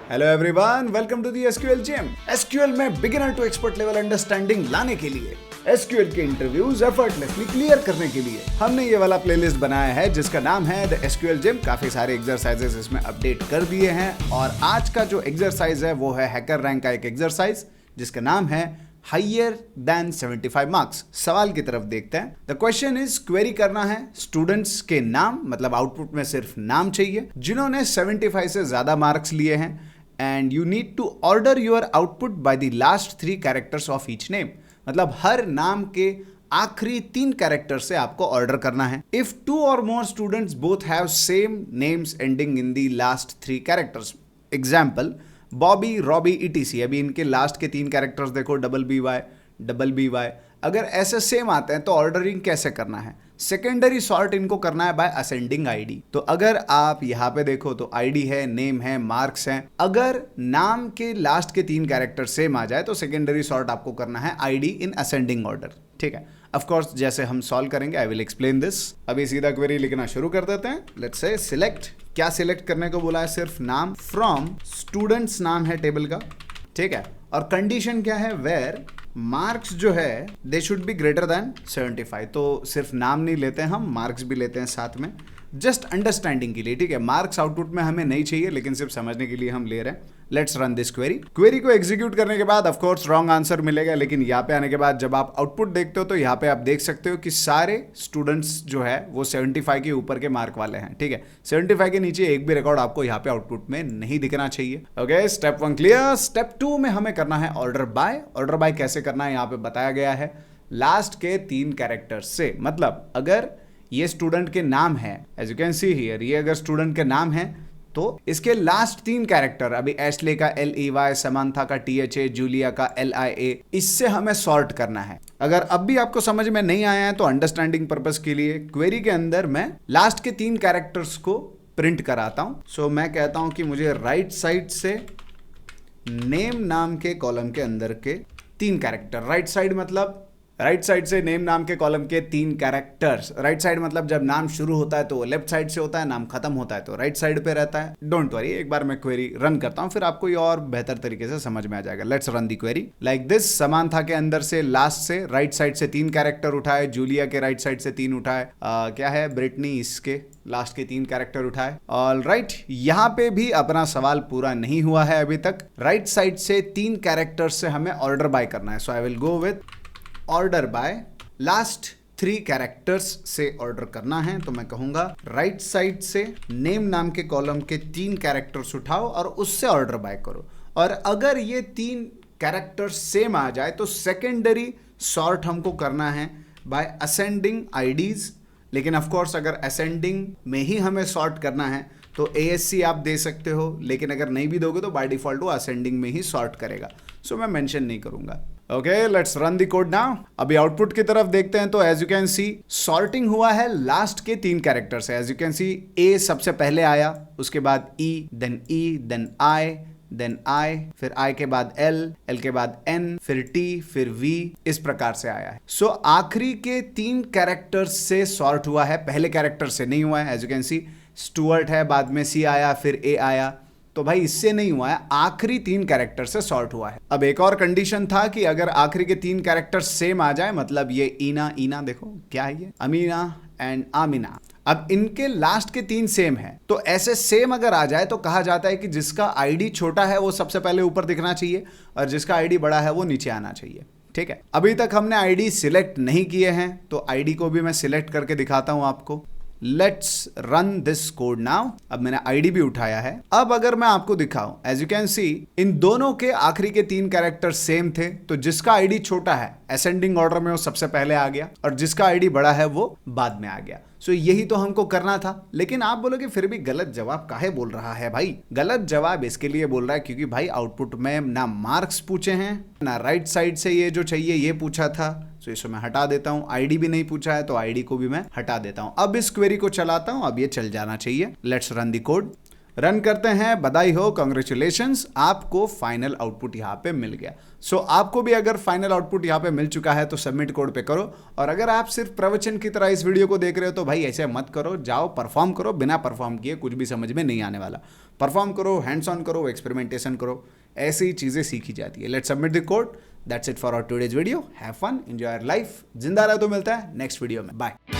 Hello everyone, welcome to the SQL gym. SQL में beginner to expert level understanding लाने के लिए, SQL के इंटरव्यूज एफर्टलेसली क्लियर करने के लिए हमने ये वाला प्लेलिस्ट बनाया है जिसका नाम है द एसक्यूएल जिम। काफी सारे एक्सरसाइजेस इसमें अपडेट कर दिए हैं और आज का जो एक्सरसाइज है वो है हैकर रैंक का एक एक्सरसाइज जिसका नाम है हायर देन 75 मार्क्स। सवाल की तरफ देखते हैं। द क्वेश्चन इज, क्वेरी करना है स्टूडेंट्स के नाम, मतलब आउटपुट में सिर्फ नाम चाहिए जिन्होंने 75 से ज्यादा मार्क्स लिए हैं, and you need to order your output by the last 3 characters of each name. मतलब हर नाम के आखिरी 3 कैरेक्टर से आपको ऑर्डर करना है। इफ 2 और more students both have same names ending in the last 3 characters, example Bobby, Robbie, etc. अभी इनके लास्ट के 3 कैरेक्टर्स देखो, BBY। अगर ऐसे सेम आते हैं तो ऑर्डरिंग कैसे करना है? सेकेंडरी सॉर्ट इनको करना है बाय असेंडिंग आईडी। तो अगर आप यहाँ पे देखो तो आईडी है, नेम है, मार्क्स है। अगर नाम के लास्ट के 3 कैरेक्टर सेम आ जाए तो सेकेंडरी सॉर्ट आपको करना है आईडी इन असेंडिंग ऑर्डर। ठीक है, ऑफ कोर्स जैसे हम सॉल्व करेंगे आई विल एक्सप्लेन दिस। अभी सीधा क्वेरी लिखना शुरू कर देते हैं। लेट्स से सिलेक्ट, क्या सिलेक्ट करने को बोला है? सिर्फ नाम फ्रॉम स्टूडेंट्स, नाम है टेबल का। ठीक है, और कंडीशन क्या है? वेयर मार्क्स जो है they should be greater than 75। तो सिर्फ नाम नहीं लेते हैं हम, मार्क्स भी लेते हैं साथ में, जस्ट अंडरस्टैंडिंग के लिए। ठीक है, मार्क्स आउटपुट में हमें नहीं चाहिए लेकिन सिर्फ समझने के लिए हम ले रहे हैं। Let's run this query. Query को एग्जीक्यूट करने के बाद ऑफ कोर्स रॉन्ग आंसर मिलेगा, लेकिन यहाँ पे आने के बाद जब आप आउटपुट देखते हो तो यहाँ पे आप देख सकते हो कि सारे स्टूडेंट्स जो है वो 75 के ऊपर के मार्क वाले हैं। ठीक है, 75 के नीचे एक भी रिकॉर्ड आपको यहाँ पे आउटपुट में नहीं दिखना चाहिए। Okay, step 1 clear. स्टेप 2 में हमें करना है ऑर्डर बाय। ऑर्डर बाय कैसे करना है यहाँ पे बताया गया है, लास्ट के 3 कैरेक्टर से। मतलब अगर ये स्टूडेंट के नाम है, as you can see here, ये अगर स्टूडेंट के नाम है तो इसके लास्ट 3 कैरेक्टर, अभी एशले का LEY, समांथा का THA, जूलिया का LIA, इससे हमें सॉर्ट करना है। अगर अब भी आपको समझ में नहीं आया है तो अंडरस्टैंडिंग पर्पस के लिए क्वेरी के अंदर मैं लास्ट के 3 कैरेक्टर्स को प्रिंट कराता हूं। सो मैं कहता हूं कि मुझे राइट साइड से नेम नाम के कॉलम के अंदर के 3 कैरेक्टर, राइट साइड मतलब राइट साइड से नेम नाम के कॉलम के 3 कैरेक्टर्स। राइट साइड मतलब जब नाम शुरू होता है तो लेफ्ट साइड से होता है, नाम खत्म होता है तो राइट साइड पे रहता है। डोंट वरी, एक बार मैं क्वेरी रन करता हूं फिर आपको ये और बेहतर तरीके से समझ में आ जाएगा। Let's run the query like this. Samantha के अंदर से लास्ट से राइट साइड से 3 कैरेक्टर उठाए, जूलिया के राइट साइड से 3 उठाए, क्या है ब्रिटनी, इसके लास्ट के 3 कैरेक्टर उठाए। ऑल राइट, यहाँ पे भी अपना सवाल पूरा नहीं हुआ है अभी तक। राइट साइड से 3 कैरेक्टर से हमें ऑर्डर बाय करना है। So I will go with order by last 3 characters से ऑर्डर करना है। तो मैं कहूंगा राइट साइड से नेम नाम के कॉलम के 3 कैरेक्टर्स उठाओ और उससे ऑर्डर बाय करो। और अगर ये 3 कैरेक्टर्स सेम आ जाए तो सेकेंडरी सॉर्ट हमको करना है बाय असेंडिंग आईडीज। लेकिन ऑफ कोर्स अगर असेंडिंग में ही हमें सॉर्ट करना है तो ASC आप दे सकते हो, लेकिन अगर नहीं भी दोगे तो बाय डिफॉल्ट वो असेंडिंग में ही सॉर्ट करेगा। सो मैं मेंशन नहीं करूंगा। Okay, let's run the code now. अभी आउटपुट की तरफ देखते हैं तो as you can see sorting हुआ है लास्ट के 3 कैरेक्टर से। As you can see A सबसे पहले आया, उसके बाद E, then I, then I, फिर I के बाद L के बाद N, फिर T, फिर V, इस प्रकार से आया है। सो आखिरी के 3 कैरेक्टर्स से सॉर्ट हुआ है, पहले कैरेक्टर से नहीं हुआ है। As you can see Stuart है, बाद में C आया, फिर A आया, तो भाई इससे नहीं हुआ है, आखिरी 3 कैरेक्टर से सॉर्ट हुआ है। अब एक और कंडीशन था कि अगर आखिरी के 3 कैरेक्टर सेम आ जाए, मतलब ये ईना देखो क्या है, ये अमीना एंड आमिना, अब इनके लास्ट के 3 सेम है तो ऐसे सेम अगर आ जाए तो कहा जाता है कि जिसका आईडी छोटा है वो सबसे पहले ऊपर दिखना चाहिए और जिसका आईडी बड़ा है वो नीचे आना चाहिए। ठीक है, अभी तक हमने आईडी सिलेक्ट नहीं किए हैं तो आईडी को भी मैं सिलेक्ट करके दिखाता हूं आपको। Let's run this code now. अब मैंने आईडी भी उठाया है। अब अगर मैं आपको दिखाऊं, एज यू कैन सी इन दोनों के आखिरी के 3 कैरेक्टर सेम थे, तो जिसका आईडी छोटा है असेंडिंग ऑर्डर में वो सबसे पहले आ गया और जिसका आईडी बड़ा है वो बाद में आ गया। सो यही तो हमको करना था। लेकिन आप बोलोगे फिर भी गलत जवाब काहे बोल रहा है भाई? गलत जवाब इसके लिए बोल रहा है क्योंकि भाई आउटपुट में ना मार्क्स पूछे हैं, ना राइट साइड से ये जो चाहिए ये पूछा था। सो इसे मैं हटा देता हूं। आईडी भी नहीं पूछा है तो आईडी को भी मैं हटा देता हूं। अब इस क्वेरी को चलाता हूं, अब ये चल जाना चाहिए। Let's run the code. Run करते हैं, बधाई हो, कॉन्ग्रेचुलेशंस, आपको फाइनल आउटपुट यहाँ पे मिल गया। सो आपको भी अगर फाइनल आउटपुट यहाँ पे मिल चुका है तो सबमिट कोड पे करो। और अगर आप सिर्फ प्रवचन की तरह इस वीडियो को देख रहे हो तो भाई ऐसे मत करो, जाओ परफॉर्म करो। बिना परफॉर्म किए कुछ भी समझ में नहीं आने वाला। परफॉर्म करो, हैंड्स ऑन करो, एक्सपेरिमेंटेशन करो, ऐसी ही चीजें सीखी जाती है। Let's submit the code. That's it for our today's video. Have fun, enjoy your life. जिंदा रहो तो मिलता है नेक्स्ट वीडियो में। बाय।